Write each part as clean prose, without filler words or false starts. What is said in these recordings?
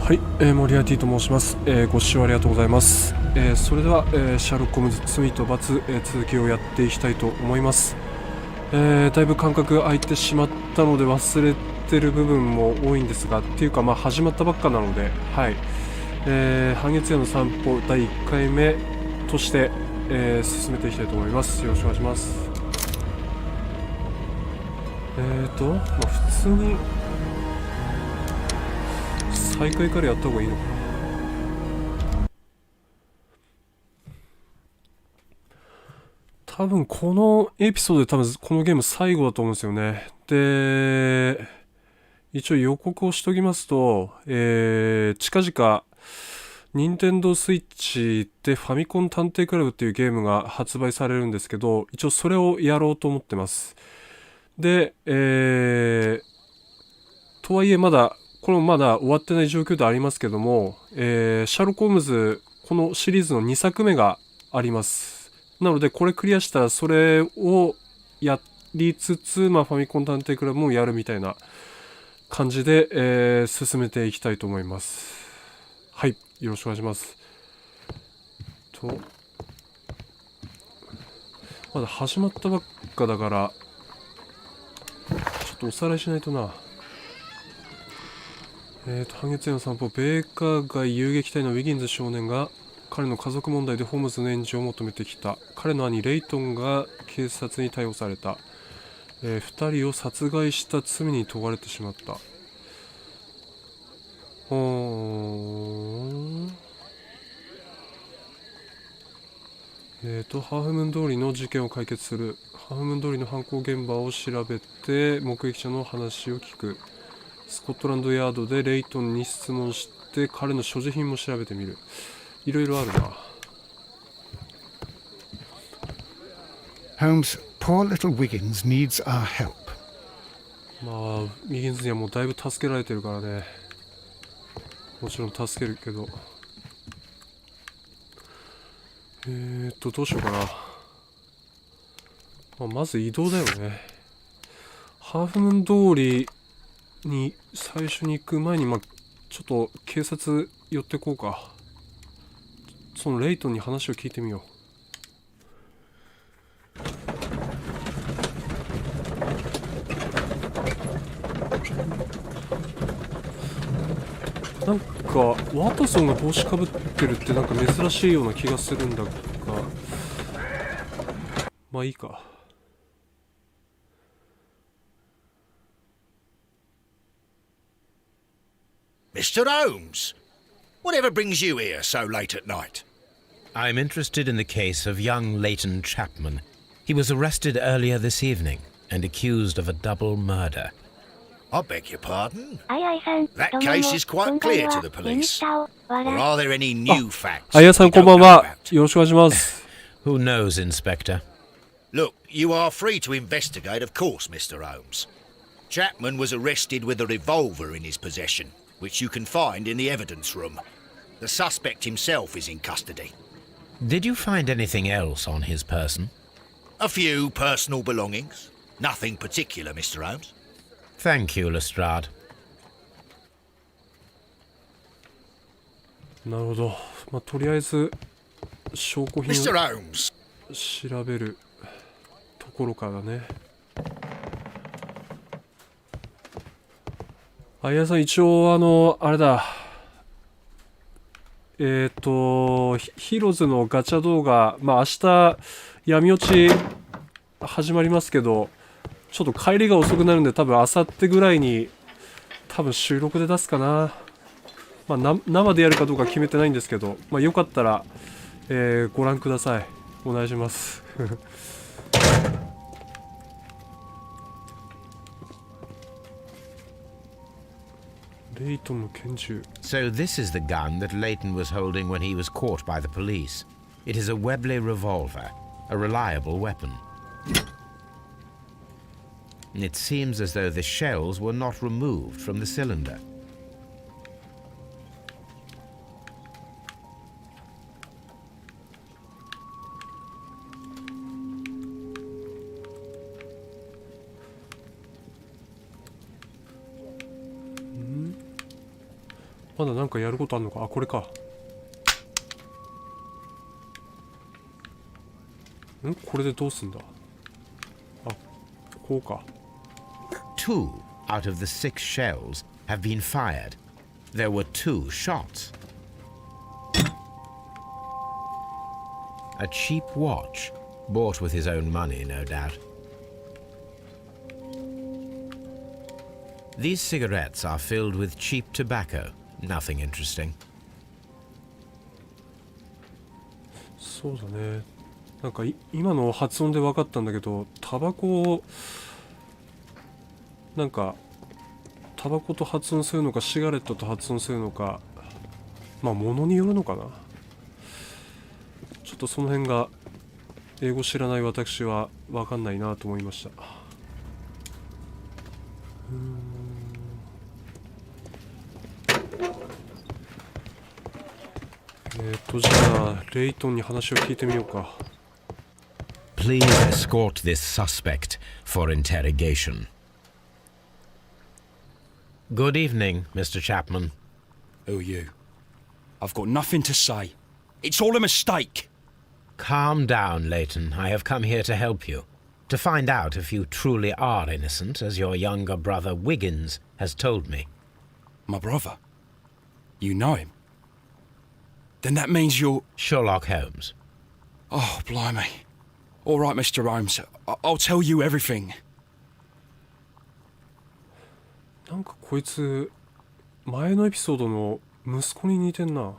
はい、モリアティと申します。ご視聴ありがとうございます。それでは、シャーロック・ホームズ罪と罰、続きをやっていきたいと思います。だいぶ間隔空いてしまったので忘れてる部分も多いんですが、っていうか始まったばっかなので、はい、半月夜の散歩第1回目として、進めていきたいと思います。よろしくお願いします。普通に再開からやった方がいいのかな。多分このエピソードでこのゲーム最後だと思うんですよね。で、一応予告をしときますと、近々任天堂スイッチでファミコン探偵クラブっていうゲームが発売されるんですけど、一応それをやろうと思ってます。で、とはいえこれもまだ終わってない状況でありますけども、シャーロック・ホームズこのシリーズの2作目があります。なのでこれクリアしたらそれをやりつつ、ファミコン探偵クラブもやるみたいな感じで、進めていきたいと思います。はい、よろしくお願いします。まだ始まったばっかだからちょっとおさらいしないとな。半月夜の散歩、ベーカー街遊撃隊のウィギンズ少年が彼の家族問題でホームズの援助を求めてきた。彼の兄レイトンが警察に逮捕された。2人を殺害した罪に問われてしまった。ハーフムーン通りの事件を解決する。ハーフムーン通りの犯行現場を調べて目撃者の話を聞く。スコットランドヤードでレイトンに質問して彼の所持品も調べてみる。いろいろあるな。Holmes, poor little Wiggins needs our help. ウィギンズにはもうだいぶ助けられてるからね。もちろん助けるけど。どうしようかな。まず移動だよね。ハーフムーン通りに最初に行く前にちょっと警察寄ってこうか。そのレイトンに話を聞いてみよう。なんかワトソンが帽子かぶってるってなんか珍しいような気がするんだが、いいか。Mr. Holmes, whatever brings you here so late at night? I'm interested in the case of young Leighton Chapman. He was arrested earlier this evening and accused of a double murder. I beg your pardon? That case is quite clear to the police. Or are there any new facts? あやさんこんばんは。よろしくお願いします。Who knows, Inspector? Look, you are free to investigate, of course, Mr. Holmes. Chapman was arrested with a revolver in his possession, which you can find in the evidence room. The suspect himself is in custody. Did you find anything else on his person? A few personal belongings. Nothing particular, Mr. Holmes. Thank you, Lestrade. なるほど。とりあえず証拠品 Mr. を Holmes. 調べるところからだね。あやさん一応あれだ。ヒロズのガチャ動画、明日闇落ち始まりますけど、ちょっと帰りが遅くなるんで多分明後日ぐらいに収録で出すかな。生でやるかどうか決めてないんですけど、よかったら、ご覧ください。お願いします。レイトンの拳銃。 So this is the gun that Leighton was holding when he was caught by the police. It is a Webley revolver, a reliable weapon. It seems as though the shells were not removed from the cylinder. まだなんかやることあんのか。あ、これか。これでどうすんだ。あ、こうか。 2 out of the 6 shells have been fired. There were 2 shots. A cheap watch, bought with his own money, no doubt. These cigarettes are filled with cheap tobacco. Nothing interesting. そうだね。なんか今の発音で分かったんだけど、タバコをなんかタバコと発音するのかシガレットと発音するのか、まあ物によるのかな。ちょっとその辺が英語知らない私は分かんないなと思いました。じゃあレイトンに話を聞いてみようか。 Please escort this suspect for interrogation. Good evening, Mr. Chapman. Who are you? I've got nothing to say. It's all a mistake. Calm down, Leighton. I have come here to help you. To find out if you truly are innocent, as your younger brother Wiggins has told me. My brother? You know him? Then that means you're... Sherlock Holmes. Oh, blimey. All right, Mr. Holmes. I'll tell you everything. なんかこいつ前のエピソードの息子に似てんな。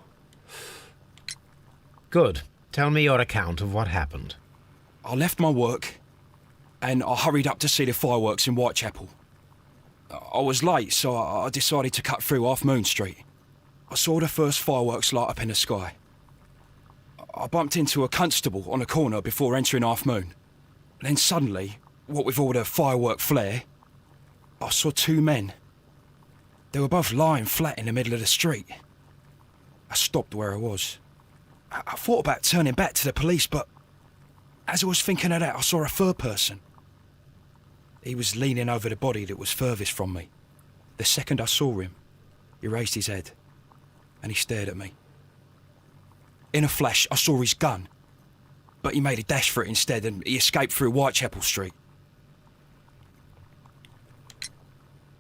Good. Tell me your account of what happened. I left my work and I hurried up to see the fireworks in Whitechapel. I was late, so I decided to cut through Half Moon Street. I saw the first fireworks light up in the sky. I bumped into a constable on a corner before entering Half Moon. Then suddenly, what with all the firework flare, I saw 2 men. They were both lying flat in the middle of the street. I stopped where I was. I thought about turning back to the police, but as I was thinking of that, I saw a third person. He was leaning over the body that was furthest from me. The second I saw him, he raised his head and he stared at me. In a flash, I saw his gun, but he made a dash for it instead and he escaped through Whitechapel Street.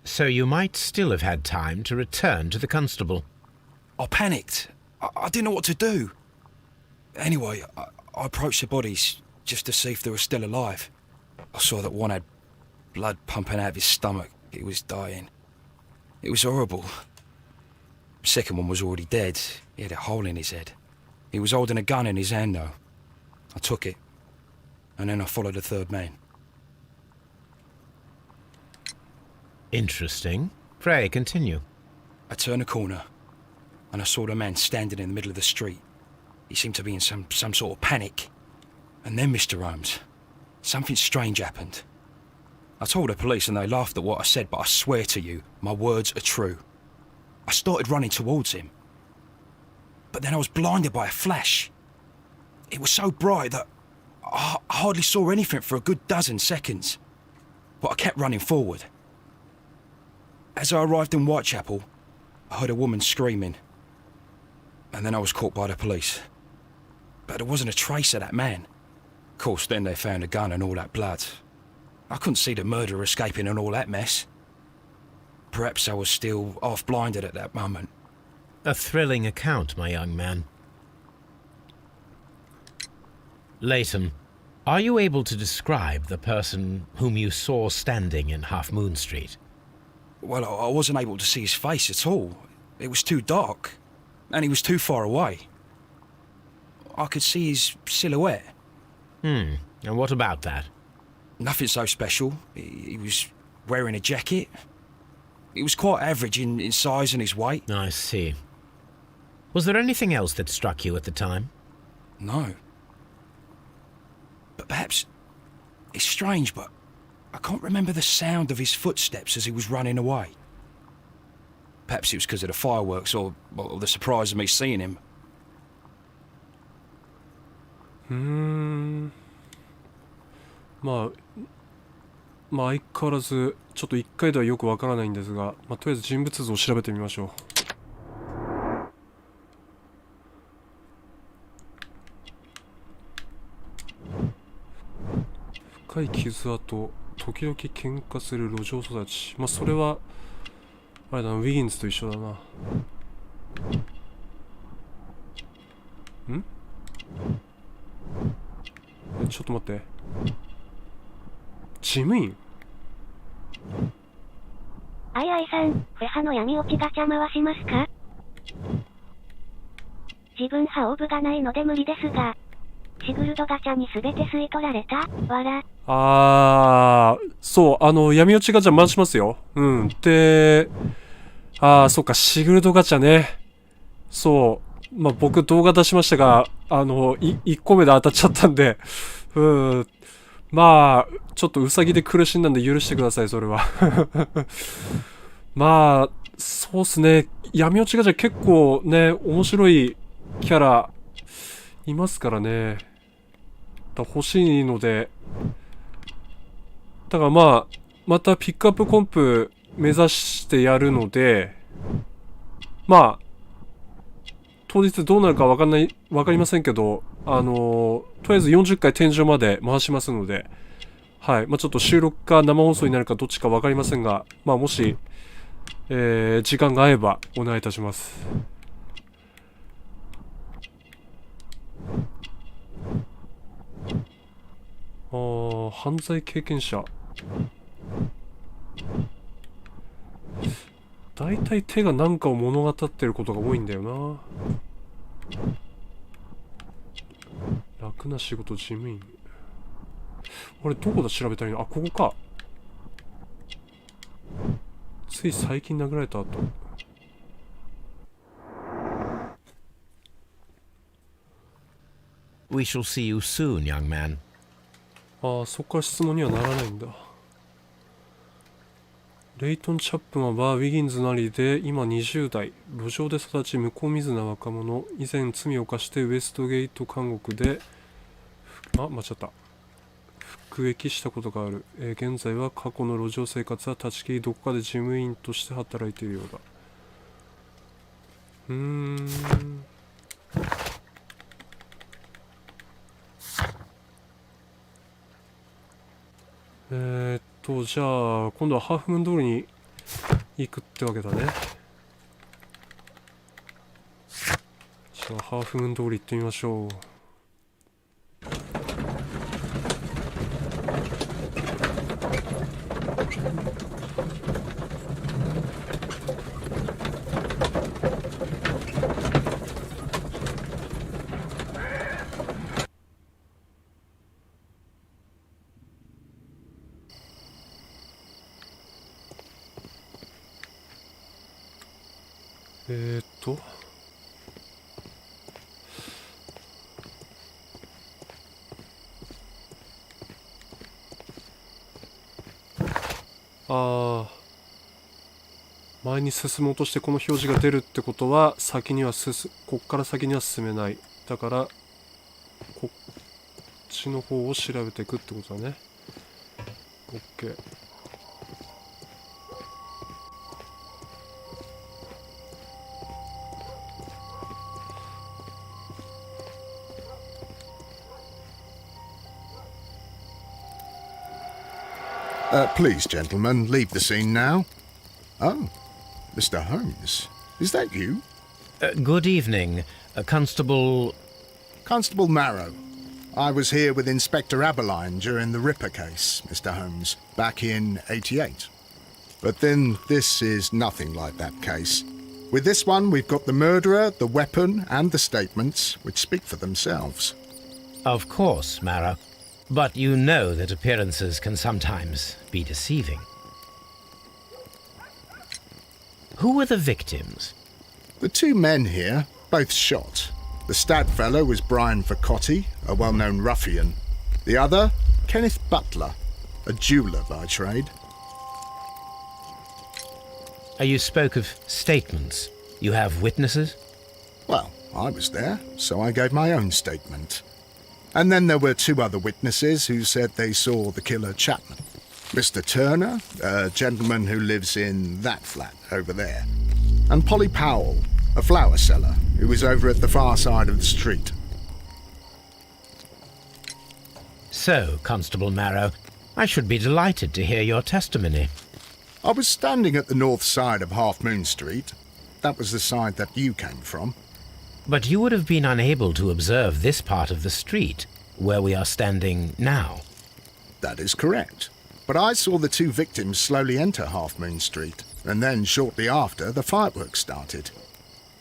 So you might still have had time to return to the constable. I panicked. I didn't know what to do. Anyway, I approached the bodies just to see if they were still alive. I saw that one had blood pumping out of his stomach. He was dying. It was horrible. The second one was already dead. He had a hole in his head. He was holding a gun in his hand, though. I took it, and then I followed the third man. Interesting. Pray, continue. I turned a corner, and I saw the man standing in the middle of the street. He seemed to be in some sort of panic. And then, Mr. Holmes, something strange happened. I told the police and they laughed at what I said, but I swear to you, my words are true. I started running towards him. But then I was blinded by a flash. It was so bright that I hardly saw anything for a good dozen seconds. But I kept running forward. As I arrived in Whitechapel, I heard a woman screaming. And then I was caught by the police. But there wasn't a trace of that man. Of course, then they found a gun and all that blood. I couldn't see the murderer escaping in all that mess. Perhaps I was still half-blinded at that moment. A thrilling account, my young man. Leighton, are you able to describe the person whom you saw standing in Half Moon Street? Well, I wasn't able to see his face at all. It was too dark, and he was too far away. I could see his silhouette. And what about that? Nothing so special. He was wearing a jacket. He was quite average in size and his weight. I see. Was there anything else that struck you at the time? No. But perhaps... It's strange, but I can't remember the sound of his footsteps as he was running away. Perhaps it was because of the fireworks or the surprise of me seeing him. まあ相変わらずちょっと1回ではよくわからないんですが、とりあえず人物像を調べてみましょう。深い傷跡、時々喧嘩する路上育ち。まあそれはあれだな、ウィギンズと一緒だな。ちょっと待って、事務員。アイアイさん、フェハの闇落ちガチャ回しますか？自分派オーブがないので無理ですが、シグルドガチャにすべて吸い取られたわら。そう、闇落ちガチャ回しますよ。で、そうか、シグルドガチャね。そう、まあ、僕動画出しましたが、1個目で当たっちゃったんで、まあ、ちょっとウサギで苦しんだんで許してください、それは。まあ、そうっすね。闇落ちガチャ結構ね、面白いキャラいますからね。欲しいので。だからまあ、またピックアップコンプ目指してやるので、まあ、当日どうなるかわかりませんけど、とりあえず40回天井まで回しますので、はい。まあちょっと収録か生放送になるかどっちかわかりませんが、まあもし、時間が合えばお願いいたします。犯罪経験者。だいたい手が何かを物語ってることが多いんだよな。楽な仕事、事務員。あれ、どこだ調べたらいいの？ここか。つい最近殴られた後。We shall see you soon, young man. そこから質問にはならないんだ。レイトン・チャップマンはウィギンズなりで今20代、路上で育ち向こう見ずな若者、以前罪を犯してウエストゲート監獄で間違った、服役したことがある。現在は過去の路上生活は断ち切り、どこかで事務員として働いているようだ。じゃあ今度はハーフムーン通りに行くってわけだね。じゃあハーフムーン通り行ってみましょう。前に進もうとしてこの表示が出るってことはこっから先には進めない。だからこっちの方を調べていくってことだね。 OK。Please, gentlemen, leave the scene now. Oh, Mr. Holmes, is that you? Good evening, Constable... Constable Marrow. I was here with Inspector Aberline during the Ripper case, Mr. Holmes, back in '88. But then this is nothing like that case. With this one, we've got the murderer, the weapon, and the statements, which speak for themselves. Of course, Marrow. But you know that appearances can sometimes be deceiving. Who were the victims? The two men here, both shot. The stabbed fellow was Brian Vercotti, a well-known ruffian. The other, Kenneth Butler, a jeweller by trade. You spoke of statements. You have witnesses? Well, I was there, so I gave my own statement. And then there were two other witnesses who said they saw the killer Chapman. Mr. Turner, a gentleman who lives in that flat over there. And Polly Powell, a flower seller, who was over at the far side of the street. So, Constable Marrow, I should be delighted to hear your testimony. I was standing at the north side of Half Moon Street. That was the side that you came from. But you would have been unable to observe this part of the street, where we are standing now. That is correct. But I saw the two victims slowly enter Half Moon Street, and then shortly after, the fireworks started.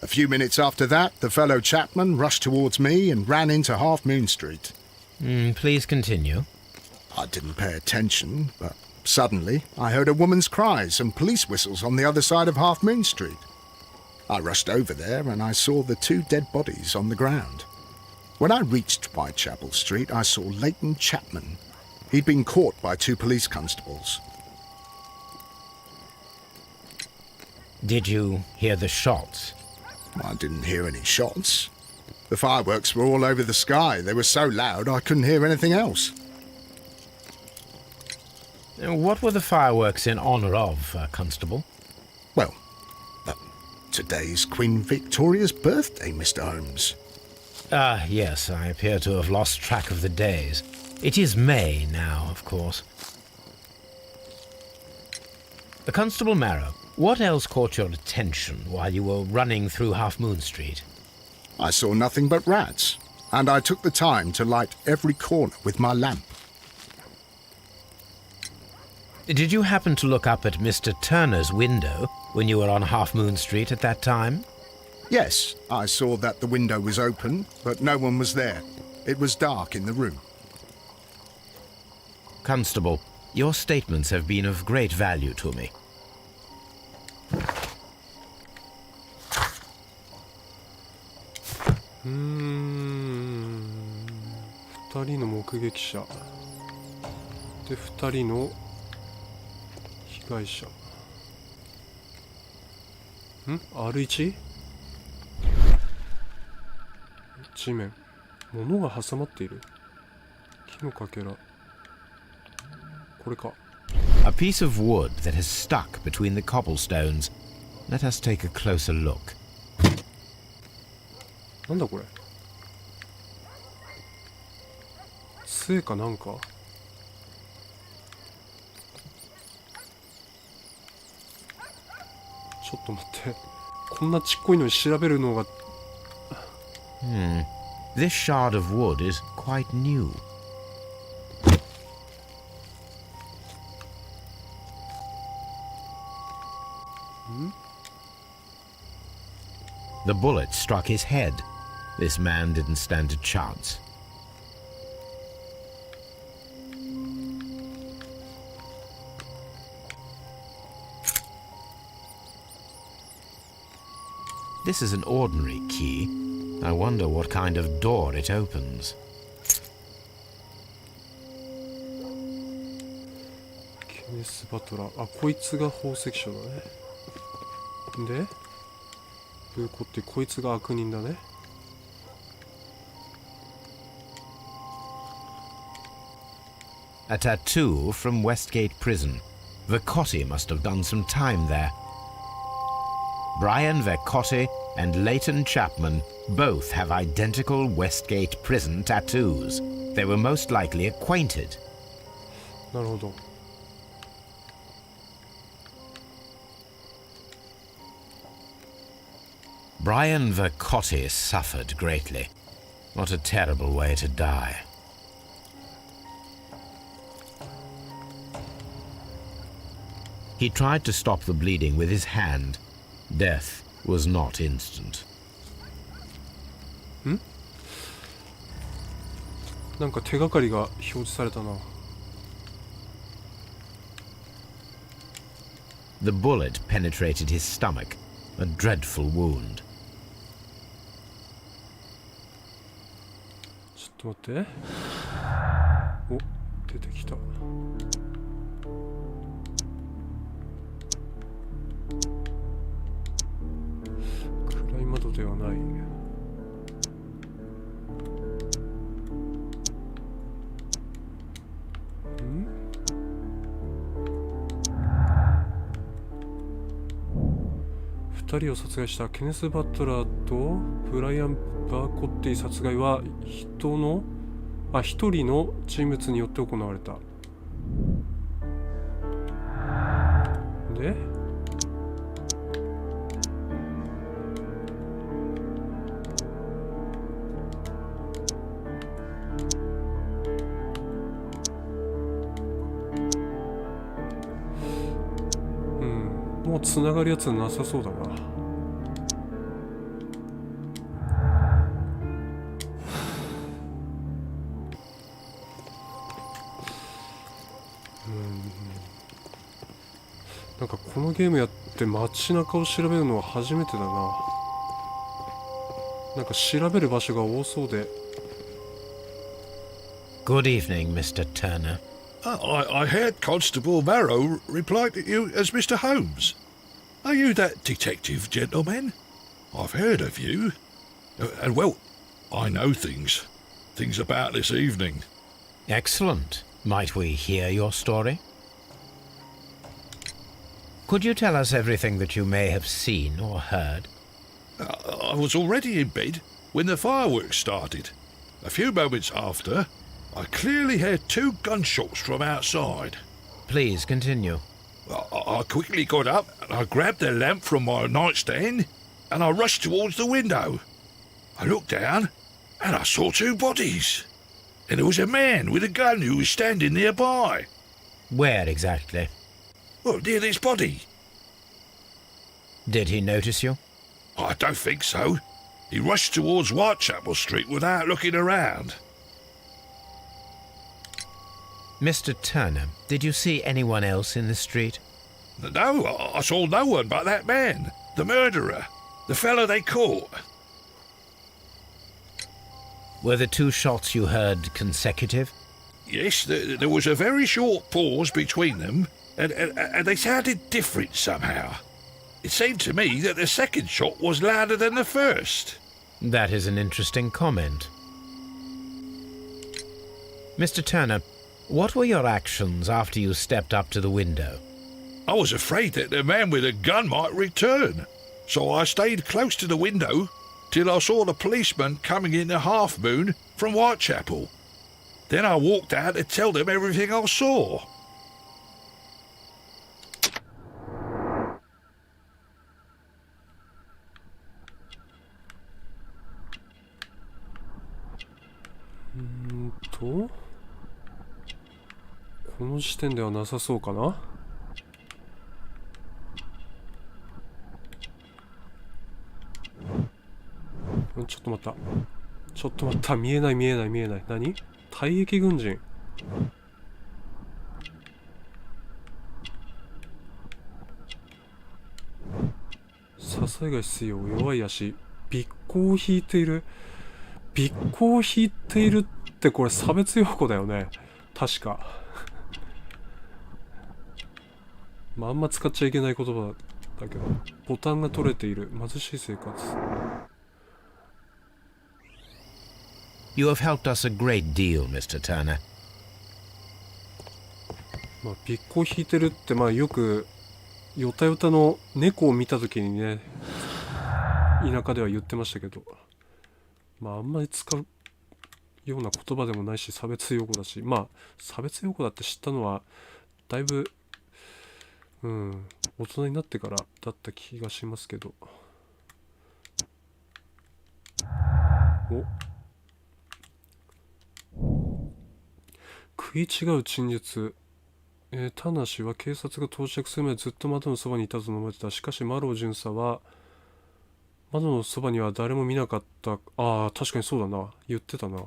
A few minutes after that, the fellow Chapman rushed towards me and ran into Half Moon Street. Please continue. I didn't pay attention, but suddenly I heard a woman's cries and police whistles on the other side of Half Moon Street. I rushed over there and I saw the two dead bodies on the ground. When I reached Whitechapel Street, I saw Leighton Chapman. He'd been caught by two police constables. Did you hear the shots? I didn't hear any shots. The fireworks were all over the sky. They were so loud I couldn't hear anything else. What were the fireworks in honour of, Constable? Well, today's Queen Victoria's birthday, Mr. Holmes. Yes, I appear to have lost track of the days. It is May now, of course. Constable Marrow, what else caught your attention while you were running through Half Moon Street? I saw nothing but rats, and I took the time to light every corner with my lamp. Did you happen to look up at Mr. Turner's window when you were on Half Moon Street at that time? Yes, I saw that the window was open, but no one was there. It was dark in the room. Constable, your statements have been of great value to me.2人の目撃者で2人の被害者。R1？ 地面。物が挟まっている。木のかけら。これか。A piece of wood that has stuck between the cobblestones. Let us take a closer look. なんだこれ。杖かなんか。ちょっと待って。こんなちっこいのに調べるのが。This shard of wood is quite new. The bullet struck his head. This man didn't stand a chance. This is an ordinary key. I wonder what kind of door it opens. ケネス・バトラー。あ、こいつが宝石商だね。で、ブーコってこいつが悪人だね。A tattoo from Westgate Prison. Vercotti must have done some time there. Brian Vercotti and Leighton Chapman both have identical Westgate Prison tattoos. They were most likely acquainted. なるほど。Brian Vercotti suffered greatly. What a terrible way to die. He tried to stop the bleeding with his hand. Death was not instant. なんか手がかりが表示されたな。The bullet penetrated his stomach, a dreadful wound. ちょっと待って。お、出てきた。暗い窓ではない。2人を殺害したケネス・バトラーとブライアン・バーコッティ殺害は一人の人物によって行われた。でもう繋がるやつはなさそうだな。なんかこのゲームやって街中を調べるのは初めてだな。なんか調べる場所が多そうで。Good evening, Mr. Turner. I heard Constable Marrow reply to you as Mr. Holmes. Are you that detective, gentleman? I've heard of you. And, well, I know things about this evening. Excellent. Might we hear your story? Could you tell us everything that you may have seen or heard? I was already in bed when the fireworks started. A few moments after, I clearly heard 2 gunshots from outside. Please continue. I quickly got up and I grabbed the lamp from my nightstand and I rushed towards the window. I looked down and I saw 2 bodies. And there was a man with a gun who was standing nearby. Where exactly? Well, near this body. Did he notice you? I don't think so. He rushed towards Whitechapel Street without looking around. Mr. Turner, did you see anyone else in the street? No, I saw no one but that man, the murderer, the fellow they caught. Were the 2 shots you heard consecutive? Yes, there was a very short pause between them, and they sounded different somehow. It seemed to me that the second shot was louder than the first. That is an interesting comment. Mr. Turner, what were your actions after you stepped up to the window? I was afraid that the man with a gun might return, so I stayed close to the window till I saw the policeman coming in the half moon from Whitechapel. Then I walked out to tell them everything I saw.この時点ではなさそうかな。ちょっと待った。ちょっと待った。見えない。何？退役軍人。支えが必要。弱い足。尾行を引いている。尾行を引いているってこれ差別用語だよね。確か。まあ、あんま使っちゃいけない言葉だけど。ボタンが取れている。貧しい生活。You have helped us a great deal, Mr. Turner. まあ、尾行引いてるって、まあよく、ヨタヨタの猫を見たときにね、田舎では言ってましたけど、まああんまり使うような言葉でもないし、差別用語だし、まあ、差別用語だって知ったのは、だいぶ、大人になってからだった気がしますけど。お、食い違う陳述。タナ氏は警察が到着するまでずっと窓のそばにいたと述べてた。しかしマロー巡査は窓のそばには誰も見なかった。ああ、確かにそうだな。言ってたな。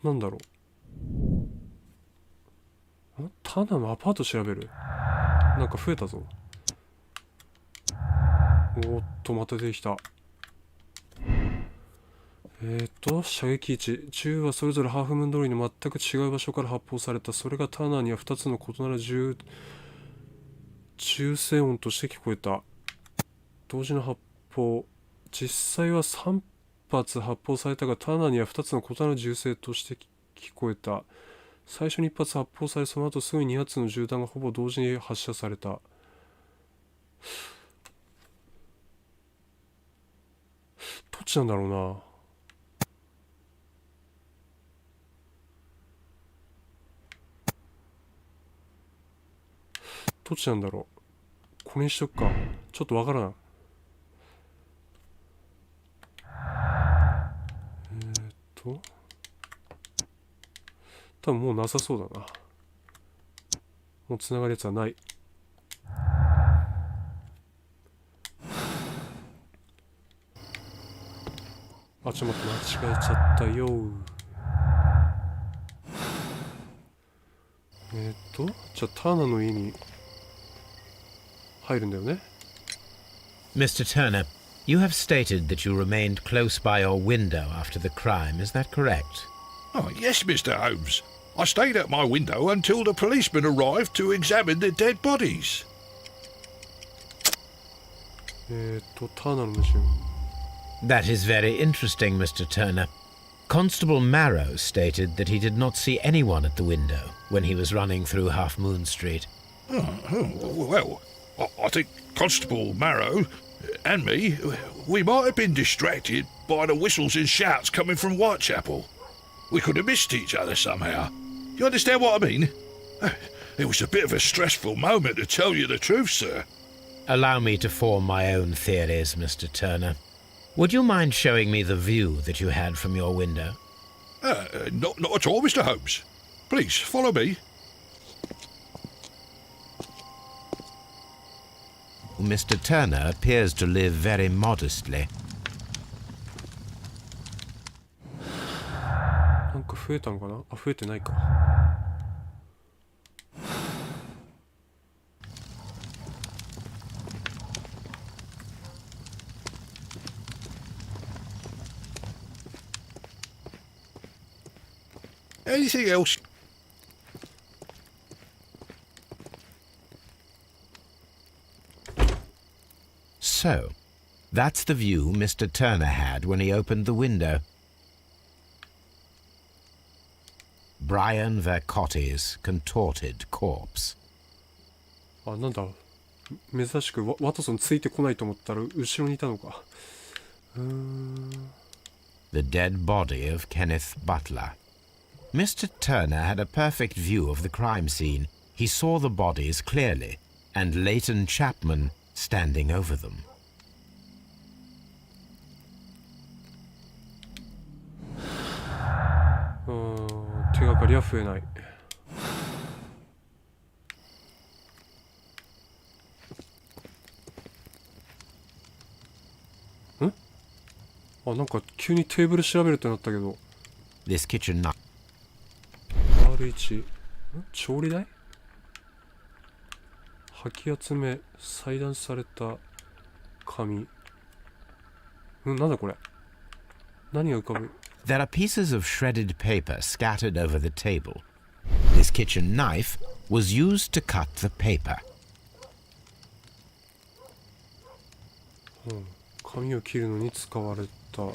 なんだろう。タナのアパート調べる。なんか増えたぞ。おっと、また出てきた。射撃位置。銃はそれぞれハーフムーン通りの全く違う場所から発砲された。それがターナーには2つの異なる銃声音として聞こえた。同時の発砲。実際は3発発砲されたが、ターナーには2つの異なる銃声として聞こえた。最初に1発発砲され、その後すぐに2発の銃弾がほぼ同時に発射された。どっちなんだろうな。どっちなんだろう。これにしとくか。ちょっとわからん。多分もうなさそうだな。もう繋がるやつはない。あ、ちょっと待って、間違えちゃったよ。じゃあターナーの家に入るんだよね。Mr. Turner, you have stated that you remained close by your window after the crime, is that correct? Oh, yes, Mr. Holmes. I stayed at my window until the policeman arrived to examine the dead bodies. ターナーの矛盾。That is very interesting, Mr. Turner. Constable Marrow stated that he did not see anyone at the window when he was running through Half Moon Street. Well, I think Constable Marrow and me, we might have been distracted by the whistles and shouts coming from Whitechapel. We could have missed each other somehow. You understand what I mean? It was a bit of a stressful moment, to tell you the truth, sir. Allow me to form my own theories, Mr. Turner. Would you mind showing me the view that you had from your window? Not at all, Mr. Holmes. Please, follow me. Mr. Turner appears to live very modestly. なんか増えたのかな。あ、増えてないか。Anything else? So, that's the view Mr. Turner had when he opened the window. Brian Vercotti's contorted corpse. あ、なんだ。珍しくワトソンついてこないと思ったら後ろにいたのか。The dead body of Kenneth Butler. Mr. Turner had a perfect view of the crime scene. He saw the bodies clearly, and Leighton Chapman standing over them. 手がかりは増えない。ん？あ、なんか急にテーブル調べるってなったけど。This kitchen knife. R1、調理台？履き集め、裁断された紙。なんだこれ？何が浮かぶ？ There are pieces of shredded paper scattered over the table. This kitchen knife was used to cut the paper. 紙を切るのに使われた。っ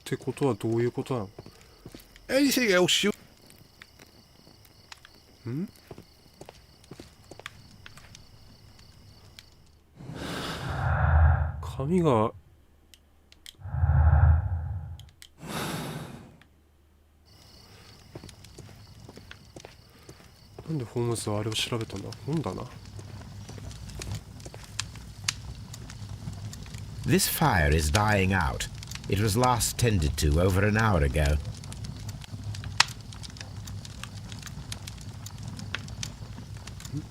てことはどういうことなの？ Anything else you... 紙がなんでホームズはあれを調べたんだ。本だな。 This fire is dying out. It was last tended to over an hour ago.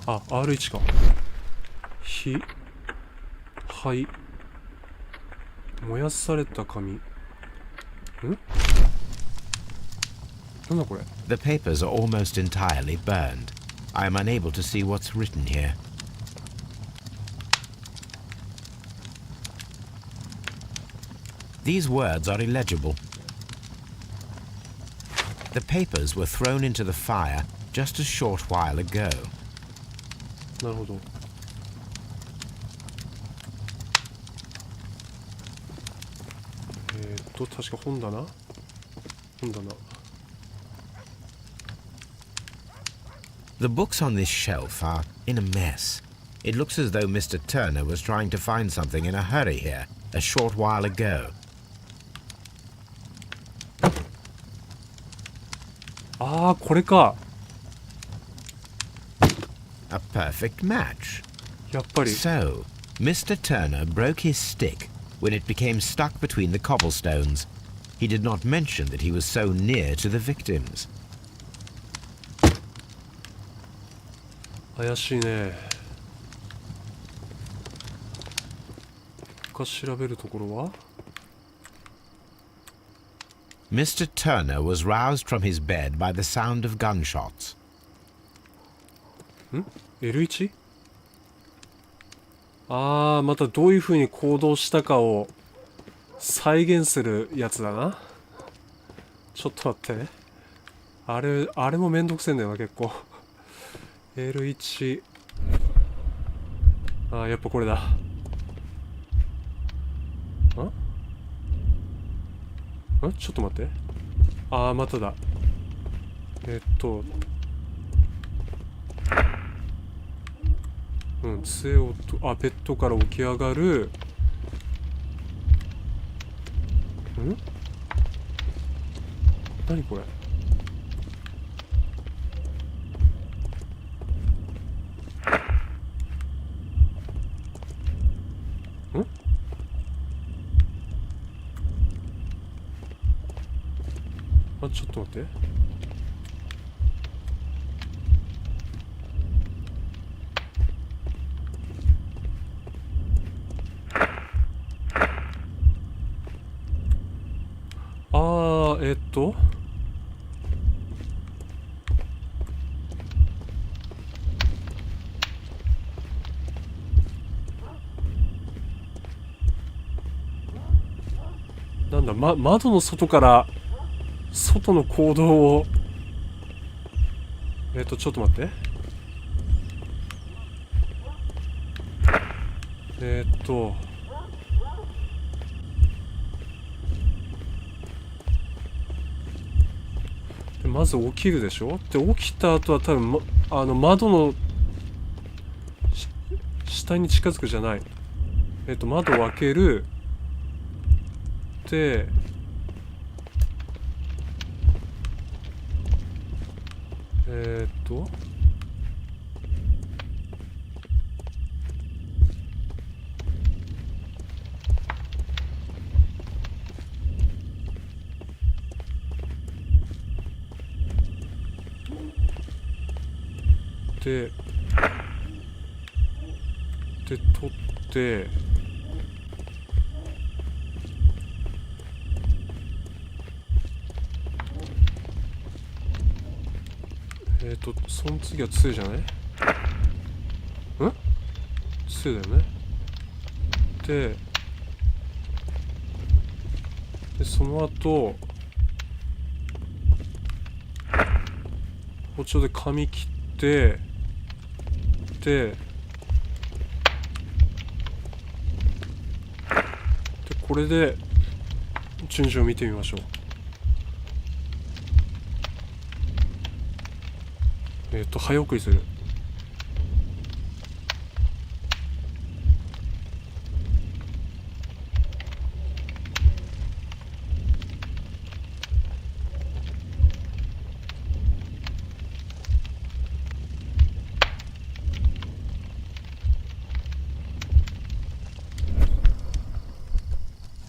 あ、R1 か。火、灰、燃やされた紙。なんだこれ。 The papers are almost entirely burned. I am unable to see what's written here. These words are illegible. The papers were thrown into the fire just a short while ago. なるほど。確か本だな。本だな。 The books on this shelf are in a mess. It looks as though Mr. Turner was trying to find something in a hurry here a short while ago. ああ、これか。A perfect match. やっぱり So, Mr. Turner broke his stick when it became stuck between the cobblestones. He did not mention that he was so near to the victims. 怪しいね。他調べるところは？ Mr. Turner was roused from his bed by the sound of gunshots. L1？ ああ、またどういう風に行動したかを再現するやつだな。ちょっと待って。あれもめんどくせえんだよな、結構。L1。ああ、やっぱこれだ。ちょっと待って。ああ、まただ。杖をベッドから起き上がる。何これ。ちょっと待って。なんだ、窓の外から外の行動をちょっと待って。でまず起きるでしょ。で起きた後は多分、窓の下に近づくじゃない。窓を開ける。で取ってその次は杖じゃない？杖だよね。でその後包丁で髪切ってこれで順序を見てみましょう。早送りする。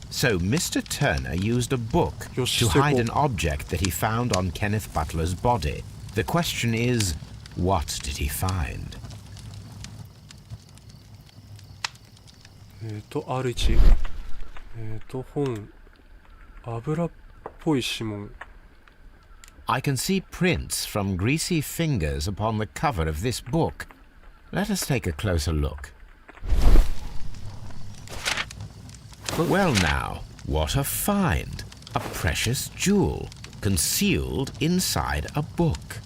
So Mr. Turner used a book to hide an object that he found on Kenneth Butler's body. The question is, what did he find? R1 本油っぽい指紋。 I can see prints from greasy fingers upon the cover of this book. Let us take a closer look. Well now, what a find! A precious jewel concealed inside a book.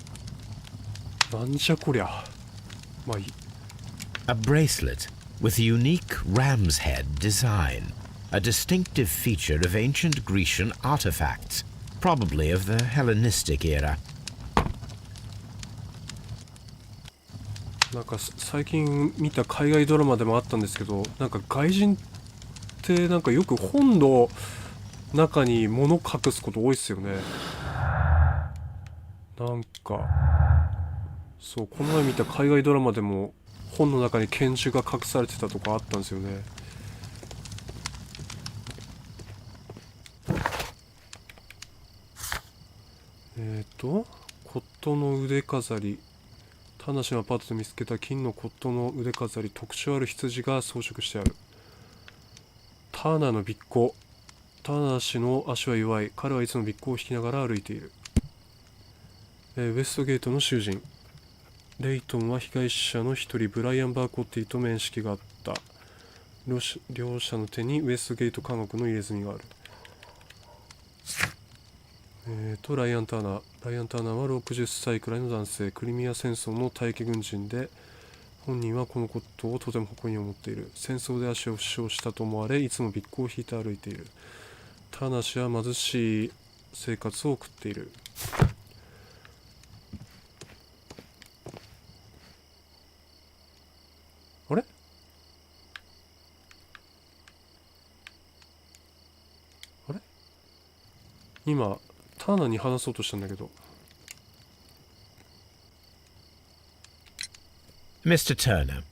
なんじゃこりゃ。まあいい。 A bracelet with a unique ram's head design, a distinctive feature of ancient Grecian artifacts, probably of the Hellenistic era. なんか最近見た海外ドラマでもあったんですけど、なんか外人ってなんかよく本の中に物隠すこと多いっすよね。なんかそう、この前見た海外ドラマでも本の中に拳銃が隠されてたとかあったんですよね。コットの腕飾り。田無のアパートで見つけた金のコットの腕飾り。特徴ある羊が装飾してある。ターナーの尾行。ターナー氏の足は弱い。彼はいつも尾行を引きながら歩いている。ウエストゲートの囚人。レイトンは被害者の一人、ブライアン・バーコッティと面識があった。両者の手にウエストゲート監獄の入れ墨がある。ライアン・ターナー。ライアン・ターナーは60歳くらいの男性。クリミア戦争の退役軍人で、本人はこのことをとても誇りに思っている。戦争で足を負傷したと思われ、いつも尾行を引いて歩いている。ターナー氏は貧しい生活を送っている。あれ？あれ？今ターナーに話そうとしたんだけど。Mr. Turner,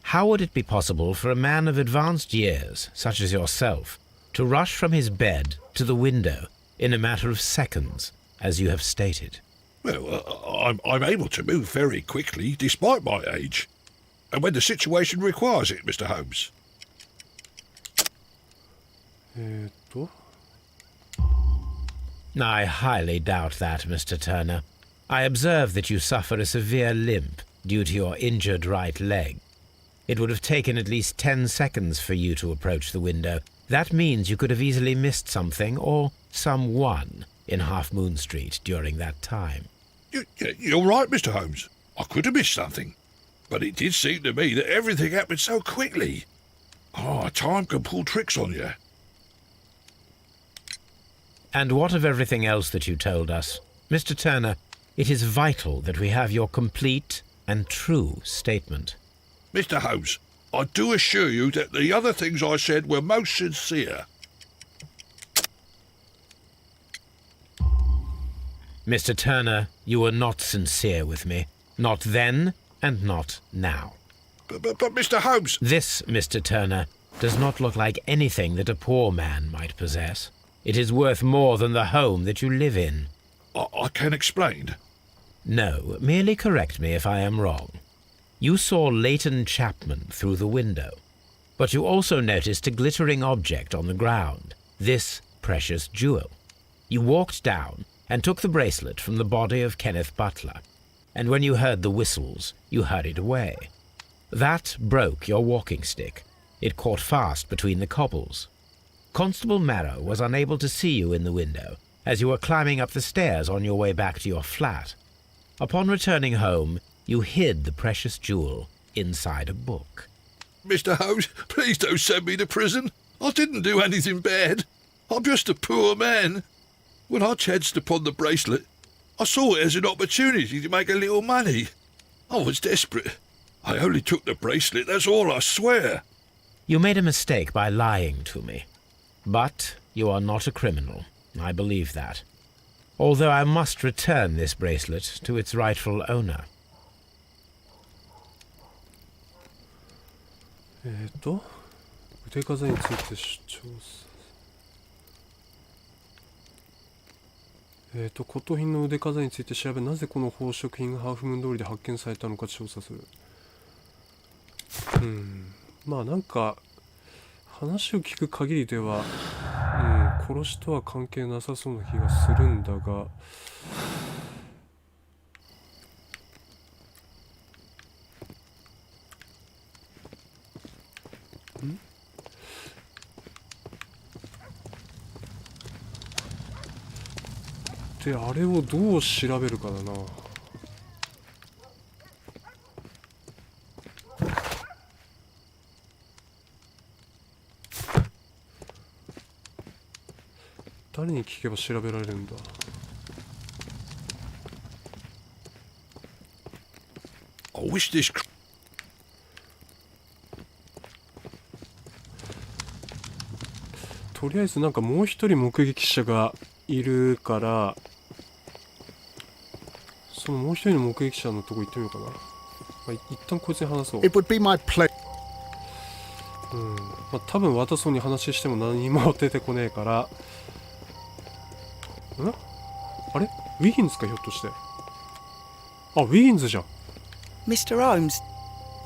how would it be possible for a man of advanced years, such as yourself, to rush from his bed to the window in a matter of seconds, as you have stated? Well, I'm able to move very quickly, despite my age. And when the situation requires it, Mr. Holmes. I highly doubt that, Mr. Turner. I observe that you suffer a severe limp due to your injured right leg. It would have taken at least 10 seconds for you to approach the window. That means you could have easily missed something or someone in Half Moon Street during that time. You're right, Mr. Holmes. I could have missed something. But it did seem to me that everything happened so quickly. Time can pull tricks on you. And what of everything else that you told us? Mr. Turner, it is vital that we have your complete and true statement. Mr. Holmes, I do assure you that the other things I said were most sincere. Mr. Turner, you were not sincere with me. Not then and not now. But Mr. Holmes... This, Mr. Turner, does not look like anything that a poor man might possess. It is worth more than the home that you live in. I can explain. No, merely correct me if I am wrong. You saw Leighton Chapman through the window, but you also noticed a glittering object on the ground, this precious jewel. You walked down and took the bracelet from the body of Kenneth Butler, and when you heard the whistles, you hurried away. That broke your walking stick. It caught fast between the cobbles. Constable Marrow was unable to see you in the window as you were climbing up the stairs on your way back to your flat. Upon returning home, you hid the precious jewel inside a book. Mr. Holmes, please don't send me to prison. I didn't do anything bad. I'm just a poor man. When I chanced upon the bracelet, I saw it as an opportunity to make a little money. I was desperate. I only took the bracelet, that's all, I swear. You made a mistake by lying to me. But you are not a criminal. I believe that. Although I must return this bracelet to its rightful owner. 腕飾について主張す。骨董品の腕飾について調べ、なぜこの宝飾品がハーフムーン通りで発見されたのか調査する。まあなんか話を聞く限りでは、殺しとは関係なさそうな気がするんだが、で、あれをどう調べるかだな。誰に聞けば調べられるんだ。I wish this... とりあえずなんかもう一人目撃者がいるから、そそのもう一人の目撃者のとこ行ってみようかな。まあ、一旦こいつに話そう。It would be my pleasure. まあ、多分渡そうに話しても何も出てこねえから。あれウィギンズかひょっとして。あ、ウィギンズじゃん。Mr. Holmes,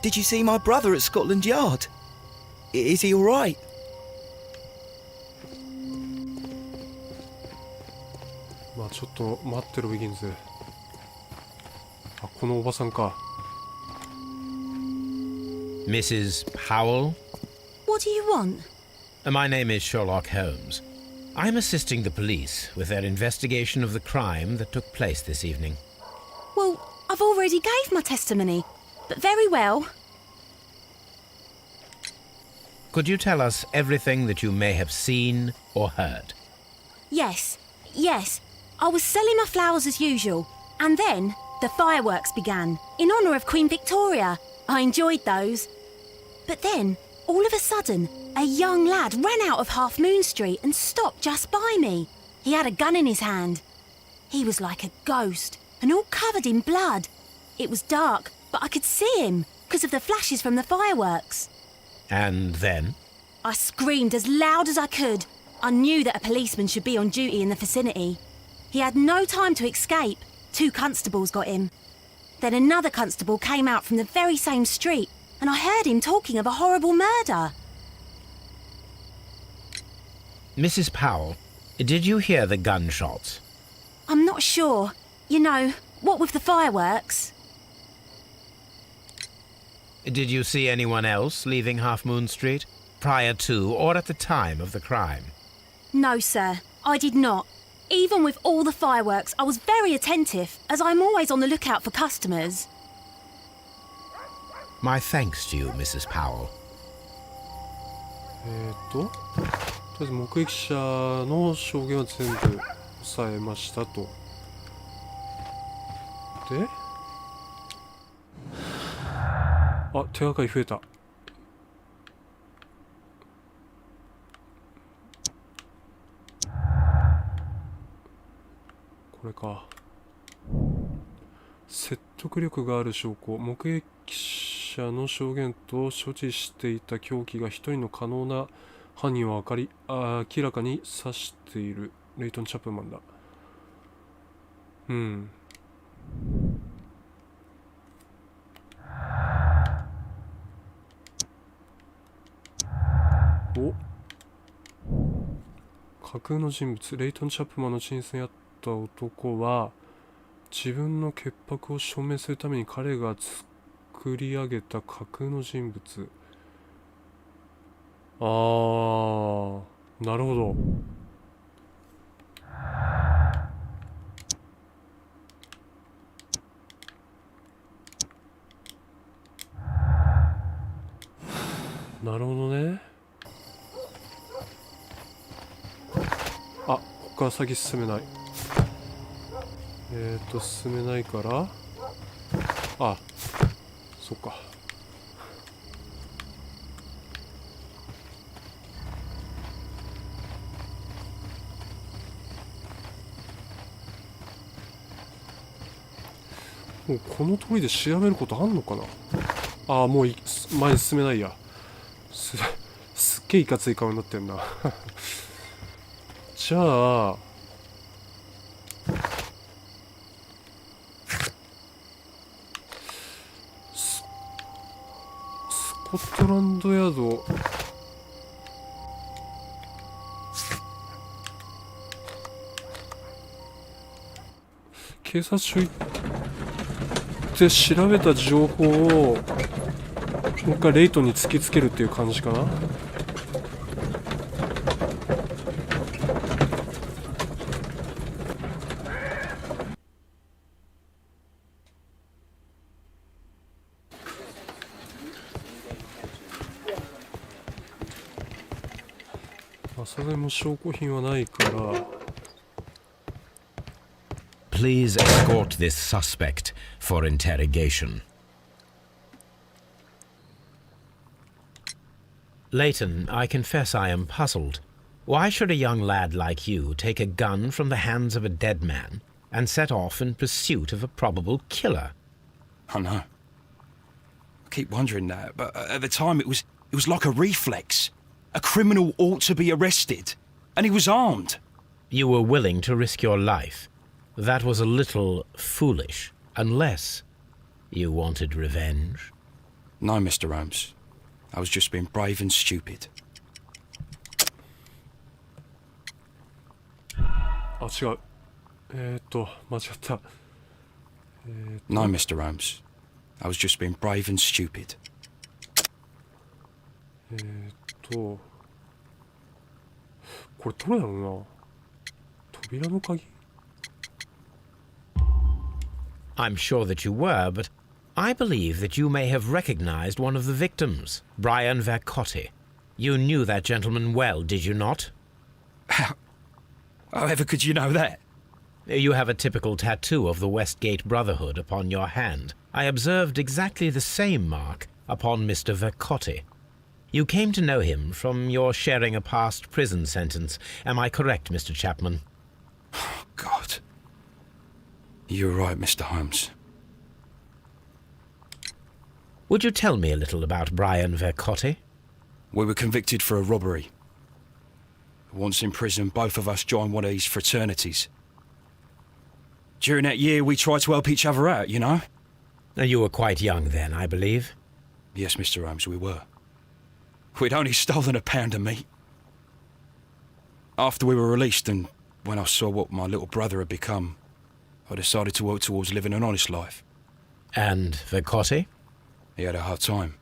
did you see my brother at Scotland Yard? Is he all right? まあちょっと待ってるウィギンズ。あ、このおばさんか。Mrs. Powell? What do you want? My name is Sherlock Holmes. I'm assisting the police with their investigation of the crime that took place this evening. Well, I've already gave my testimony, but very well. Could you tell us everything that you may have seen or heard? Yes. I was selling my flowers as usual, and then the fireworks began, in honour of Queen Victoria. I enjoyed those. But then, all of a sudden, a young lad ran out of Half Moon Street and stopped just by me. He had a gun in his hand. He was like a ghost, and all covered in blood. It was dark, but I could see him, because of the flashes from the fireworks. And then? I screamed as loud as I could. I knew that a policeman should be on duty in the vicinity. He had no time to escape. 2 constables got him. Then another constable came out from the very same street, and I heard him talking of a horrible murder. Mrs. Powell, did you hear the gunshots? I'm not sure. You know, what with the fireworks? Did you see anyone else leaving Half Moon Street, prior to or at the time of the crime? No, sir, I did not. Even with all the fireworks, I was very attentive, as I'm always on the lookout for customers. My thanks to you, Mrs. Powell. とりあえず目撃者の証言は全部抑えましたと。で、あ、手がかり増えた。これか。説得力がある証拠。目撃者の証言と所持していた凶器が一人の可能な犯人を明らかに指している。レイトン・チャップマンだ。うん。お、架空の人物。レイトン・チャップマンの人生にあった男は自分の潔白を証明するために彼が作り上げた架空の人物。なるほど。なるほどね。あ、ここから先進めない。進めないから、あ、そっか。もうこの通りで調べることあんのかな。ああ、もう前に進めないや。すっげえいかつい顔になってんな。じゃあスコットランドヤード、警察署行って調べた情報をもう一回レイトンに突きつけるっていう感じかな。さすがにもう証拠品はないから。Please escort this suspect for interrogation. Leighton, I confess I am puzzled. Why should a young lad like you take a gun from the hands of a dead man and set off in pursuit of a probable killer. I know. I keep wondering that, but at the time it was like a reflex. A criminal ought to be arrested, and he was armed. You were willing to risk your life. That was a little foolish, unless you wanted revenge. No, Mr. Holmes. I was just being brave and stupid. あ、違う。間違った。No, Mr. Holmes. I was just being brave and stupid. これどれだろうな。扉の鍵？ I'm sure that you were, but I believe that you may have recognized one of the victims, Brian Vercotti. You knew that gentleman well, did you not? However could you know that? You have a typical tattoo of the Westgate Brotherhood upon your hand. I observed exactly the same mark upon Mr. Vercotti. You came to know him from your sharing a past prison sentence. Am I correct, Mr. Chapman? God. You're right, Mr. Holmes. Would you tell me a little about Brian Vercotti? We were convicted for a robbery. Once in prison, both of us joined one of these fraternities. During that year, we tried to help each other out, you know? You were quite young then, I believe. Yes, Mr. Holmes, we were. We'd only stolen a pound of meat. After we were released, and when I saw what my little brother had become, I decided to work towards living an honest life. And Vercotti? He had a hard time.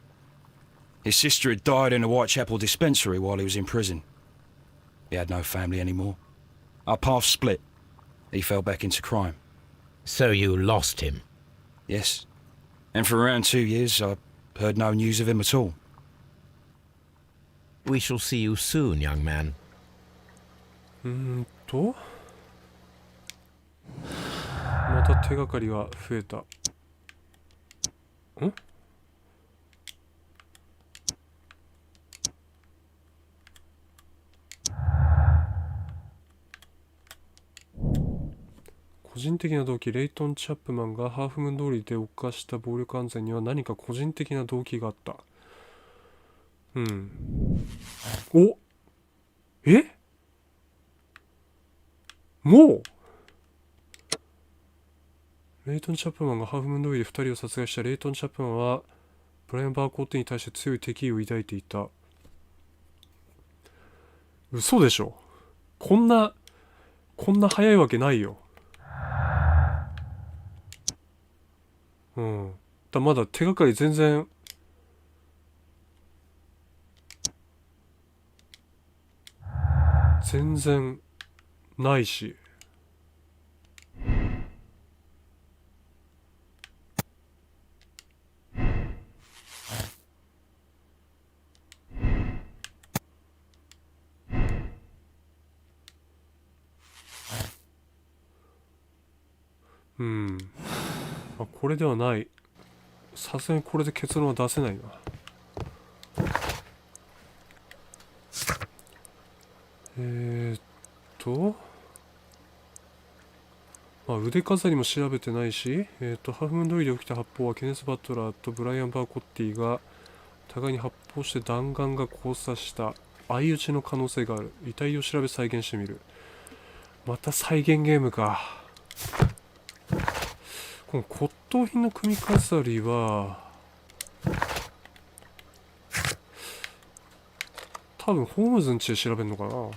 His sister had died in a Whitechapel dispensary while he was in prison. He had no family anymore. Our paths split. He fell back into crime. So you lost him? Yes. And for around 2 years, I heard no news of him at all. We shall see you soon, young man. また手がかりが増えた。ん？個人的な動機、レイトン・チャップマンがハーフムーン通りで犯した暴力犯罪には何か個人的な動機があった。お、もうレイトン・チャップマンがハーフムーン通りで2人を殺害したレイトン・チャップマンはブライアン・バーコットに対して強い敵意を抱いていた。嘘でしょ。こんな早いわけないよ。まだ手がかり全然ないし。これではない。さすがにこれで結論は出せないな。腕飾りも調べてないし、ハーフムーン通りで起きた発砲はケネス・バトラーとブライアン・バーコッティが互いに発砲して弾丸が交差した相打ちの可能性がある。遺体を調べ再現してみる。また再現ゲームか。この骨董品の組飾りは多分ホームズん家で調べるのかな。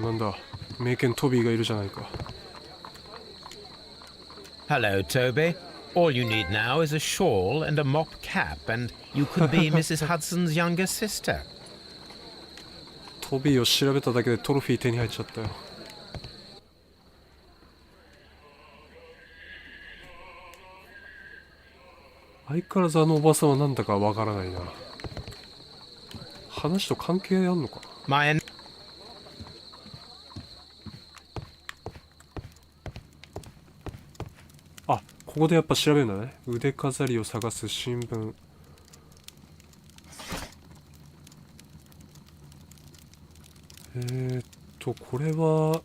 なんだ、名犬トビーがいるじゃないか。Hello, Toby. All you need now is a shawl and a mop cap, and you could be Mrs. Hudson's younger sister. トビーを調べただけでトロフィー手に入っちゃったよ。相変わらずあのおばさんはなんだかわからないな。話と関係あんのか。あ、ここでやっぱ調べるんだね。腕飾りを探す新聞。これは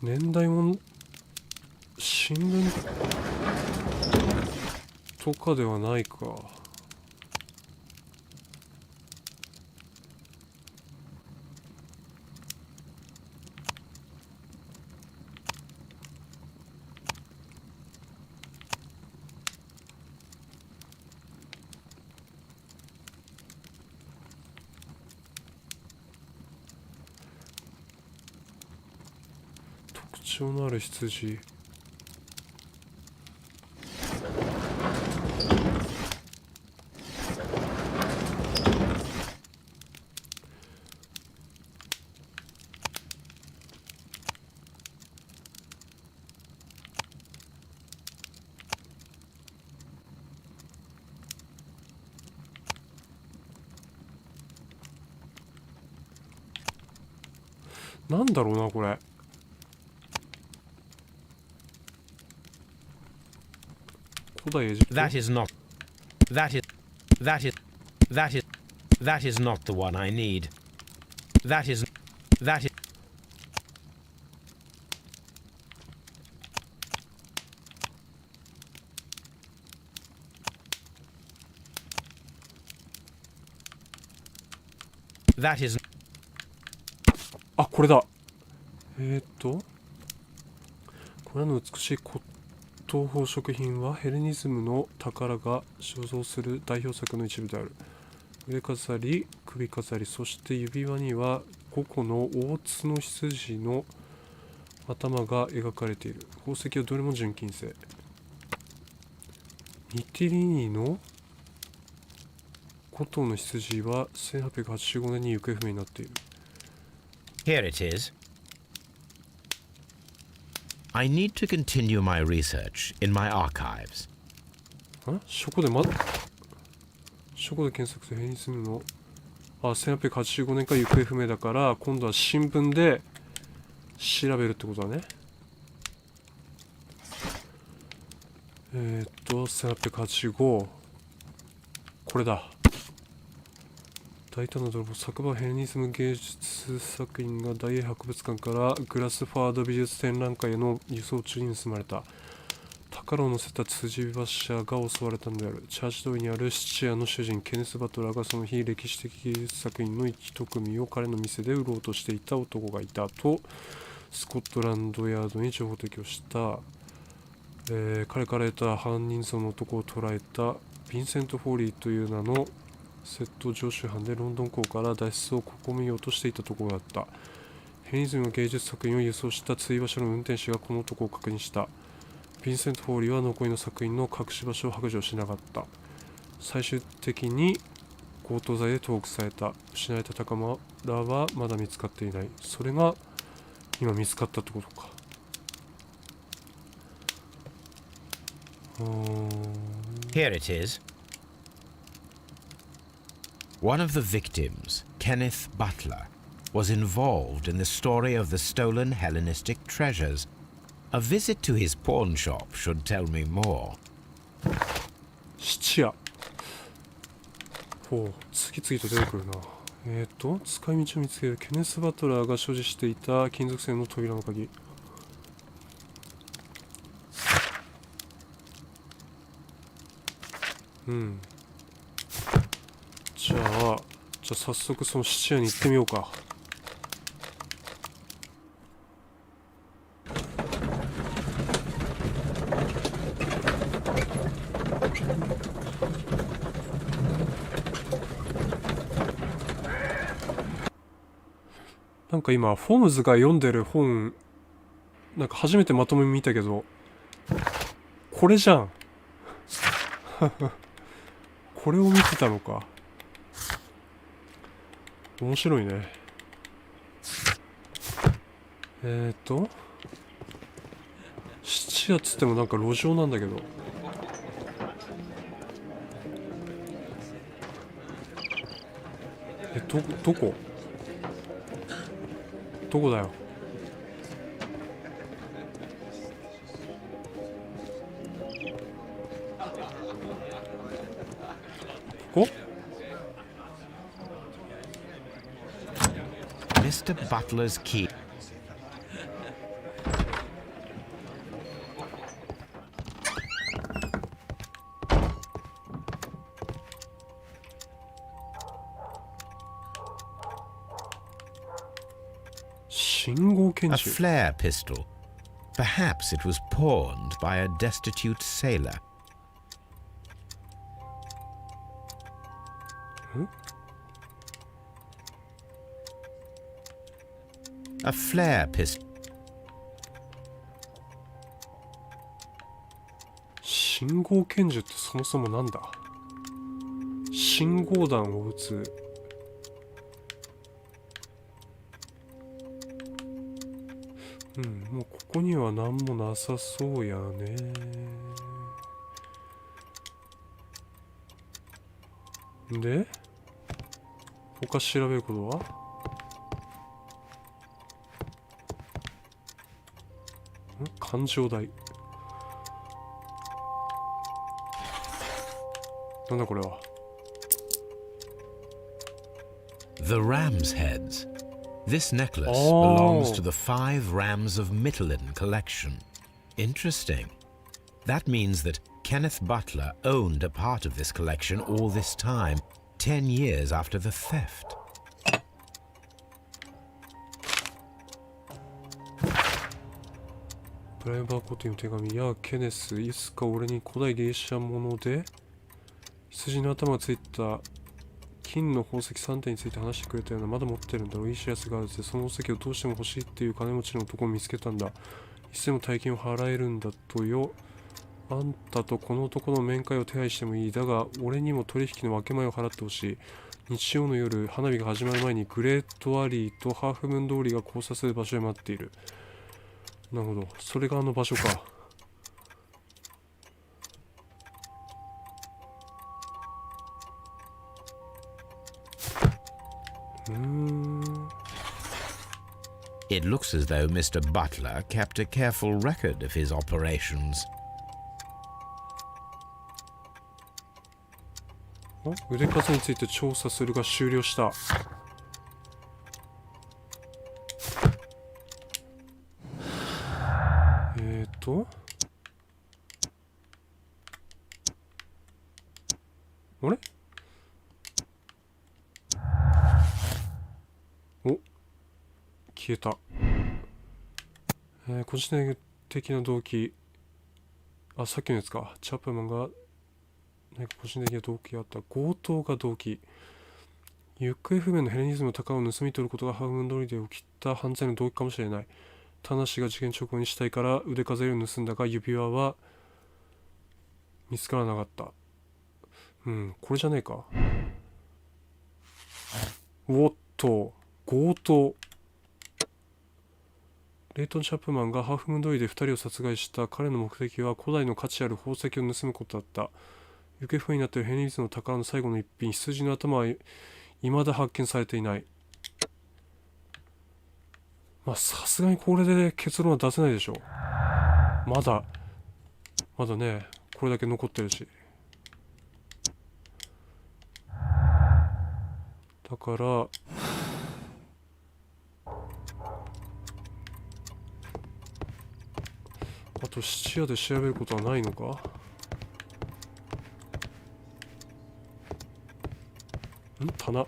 年代も新聞とかではないか。特徴のある羊。なんだろうなこれ。古代エジプト。That is not the one I need. That isあ、これだ。これらの美しい骨董宝飾品はヘレニズムの宝が所蔵する代表作の一部である。腕飾り、首飾り、そして指輪には5個の大角羊の頭が描かれている。宝石はどれも純金製。ニティリーニの5頭の羊は1885年に行方不明になっている。Here it is. I need to continue my research in my archives. 書庫で検索するヘレニズムの1885年から行方不明だから、今度は新聞で調べるってことだね。1885、これだ。大胆な泥棒。昨晩ヘレニズム芸術作品が大英博物館からグラスファード美術展覧会への輸送中に盗まれた。宝を乗せた辻馬車が襲われたのである。チャーチ通りにある質屋の主人ケネス・バトラーがその日歴史的芸術作品の一組を彼の店で売ろうとしていた男がいたとスコットランドヤードに情報提供した。彼から得た犯人像の男を捕らえたヴィンセント・フォーリーという名の窃盗常習犯でロンドン港から脱出を試みようとしていたところだった。ヘレニズムの芸術作品を輸送した追馬車の運転手がこの男を確認した。ヴィンセント・フォーリーは残りの作品の隠し場所を白状しなかった。最終的に強盗罪で投獄された。失われた宝はまだ見つかっていない。それが今見つかったってことか。Here it is. One of the victims, Kenneth Butler, was involved in the story of the stolen Hellenistic treasures. A visit to his pawn shop should tell me more. 質屋。ほう、次々と出てくるな。使い道を見つける。ケネス・バトラーが所持していた金属製の扉の鍵。じゃあ早速その質屋に行ってみようか。なんか今フォームズが読んでる本、なんか初めてまとめ見たけど、これじゃん。これを見てたのか。面白いね。質屋っつってもなんか路上なんだけど。どこだよ。ここ？ Mr. Butler's key. A flare pistol. Perhaps it was pawned by a destitute sailor. A flare pistol. 信号拳銃ってそもそもなんだ？信号弾を撃つ。もうここには何もなさそうやね。で、他調べることは？勘定台。なんだこれは。 The ram's heads. This necklace belongs to the 5 rams of Mittelin collection. Interesting. That means that Kenneth Butler owned a part of this collection all this time, 10 years after the theft. ブライアン・バーコーティの手紙やケネス、いつか俺に古代ギリシャもので羊の頭がついた金の宝石3点について話してくれたような。まだ持ってるんだろう。いい知らせがあるぜ。その宝石をどうしても欲しいっていう金持ちの男を見つけたんだ。いつでも大金を払えるんだとよ。あんたとこの男の面会を手配してもいい。だが俺にも取引の分け前を払ってほしい。日曜の夜、花火が始まる前にグレートアリーとハーフムーン通りが交差する場所へ待っている。なるほど、それがあの場所か。It looks as though Mr. Butler kept a careful record of his operations. 腕数について調査するが終了した。あれ？お、消えた。個人的な動機。あ、さっきのやつか。チャップマンが何か個人的な動機があった。強盗が動機。行方不明のヘレニズムの宝を盗み取ることがハーフムーン通りで起きた犯罪の動機かもしれない。タナシが事件直後に死体から腕飾りを盗んだが指輪は見つからなかった。これじゃねえか。おっと、強盗。レイトン・チャップマンがハーフムーン通りで2人を殺害した。彼の目的は古代の価値ある宝石を盗むことだった。行方不明になっているヘレニズムの宝の最後の一品、羊の頭は未だ発見されていない。まあさすがにこれで結論は出せないでしょう。まだね、これだけ残ってるし。だからあと質屋で調べることはないのか。棚。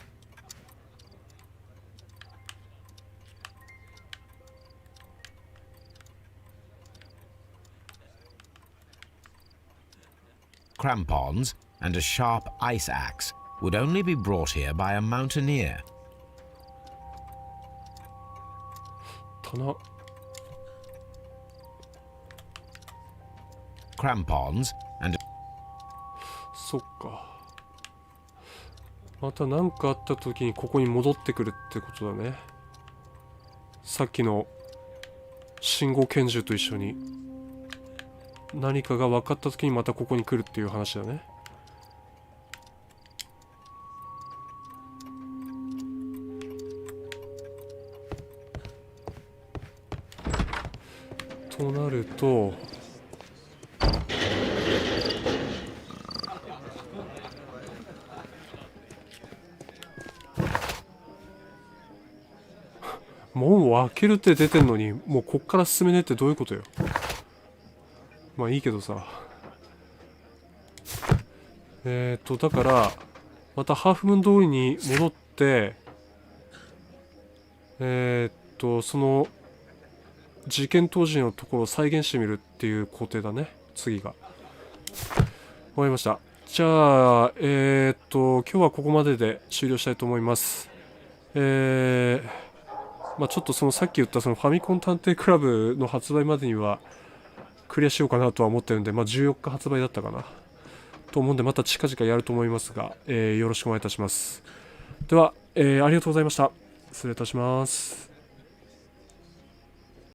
Crampons and a sharp ice axe would only be brought here by a mountaineer. 棚。Crampons and そっか。また何かあった時にここに戻ってくるってことだね。さっきの信号拳銃と一緒に何かが分かった時にまたここに来るっていう話だね。となると門を開けるって出てんのに、もうこっから進めねえってどういうことよ。まあいいけどさ。だから、またハーフムーン通りに戻って、その、事件当時のところを再現してみるっていう工程だね。次が。わかりました。じゃあ、今日はここまでで終了したいと思います。まあちょっとそのさっき言ったそのファミコン探偵クラブの発売までにはクリアしようかなとは思ってるんで、まあ14日発売だったかなと思うんで、また近々やると思いますが、よろしくお願いいたします。では、ありがとうございました。失礼いたします。